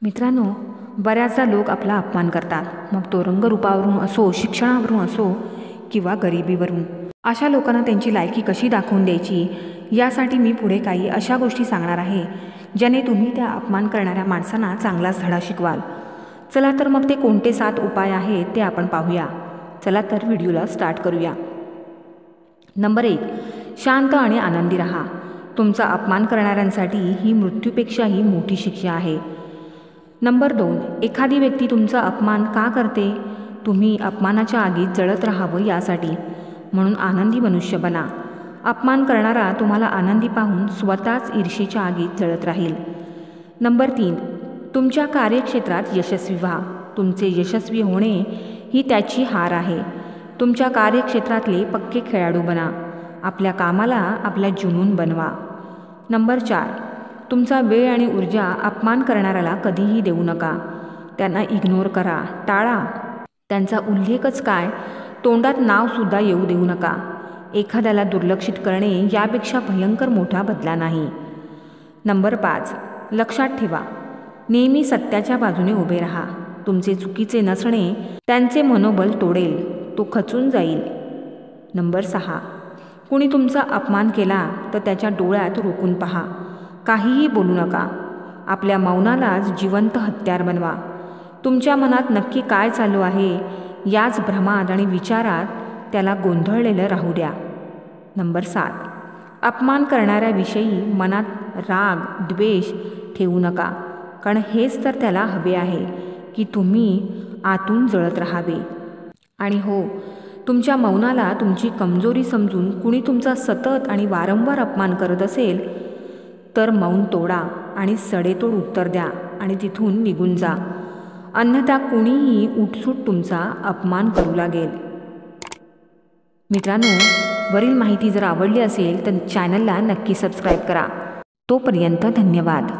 मित्रांनो, बऱ्याचदा लोक आपला अपमान करतात, मग तो रंगरूपावरून असो, शिक्षणावरून असो किंवा गरिबीवरून. अशा लोकांना त्यांची लायकी कशी दाखवून द्यायची यासाठी मी पुढे काही अशा गोष्टी सांगणार आहे ज्याने तुम्ही त्या अपमान करणाऱ्या माणसांना चांगलाच धडा शिकवाल. चला तर मग ते कोणते 7 उपाय आहेत ते आपण पाहूया. चला तर व्हिडिओला स्टार्ट करूया. नंबर 1, शांत आणि आनंदी राहा. तुमचा अपमान करणाऱ्यांसाठी ही मृत्यूपेक्षाही मोठी शिक्षा आहे. नंबर 2, एखादी व्यक्ती तुमचा अपमान का करते? तुम्ही अपमानाच्या आगीत जळत राहावं यासाठी. म्हणून आनंदी मनुष्य बना. अपमान करणारा तुम्हाला आनंदी पाहून स्वतःच ईर्षेच्या आगीत जळत राहील. नंबर 3, तुमच्या कार्यक्षेत्रात यशस्वी व्हा. तुमचे यशस्वी होणे ही त्याची हार आहे. तुमच्या कार्यक्षेत्रातले पक्के खेळाडू बना. आपल्या कामाला आपला जुनून बनवा. नंबर 4, तुमचा वेळ आणि ऊर्जा अपमान करणाऱ्याला कधीही देऊ नका. त्यांना इग्नोर करा, टाळा. त्यांचा उल्लेखच काय, तोंडात नावसुद्धा येऊ देऊ नका. एखाद्याला दुर्लक्षित करणे यापेक्षा भयंकर मोठा बदला नाही. नंबर 5, लक्षात ठेवा, नेहमी सत्याच्या बाजूने उभे राहा. तुमचे चुकीचे नसणे त्यांचे मनोबल तोडेल, तो खचून जाईल. नंबर 6, कुणी तुमचा अपमान केला तर त्याच्या डोळ्यात रोखून पहा. काहीही बोलू नका. आपल्या मौनालाच जिवंत हत्यार बनवा. तुमच्या मनात नक्की काय चालू आहे याच भ्रमात आणि विचारात त्याला गोंधळलेलं राहू द्या. नंबर 7, अपमान करणाऱ्याविषयी मनात राग, द्वेष ठेवू नका. कारण हेच तर त्याला हवे आहे की तुम्ही आतून जळत राहावे. आणि हो, तुमच्या मौनाला तुमची कमजोरी समजून कुणी तुमचा सतत आणि वारंवार अपमान करत असेल तर मौन तोडा आणि सडेतोड उत्तर द्या आणि तिथून निघून जा. अन्यथा कुणीही उठसूट तुमचा अपमान करू लागेल. मित्रांनो, वरील माहिती जर आवडली असेल तर चॅनलला नक्की सबस्क्राईब करा. तोपर्यंत धन्यवाद.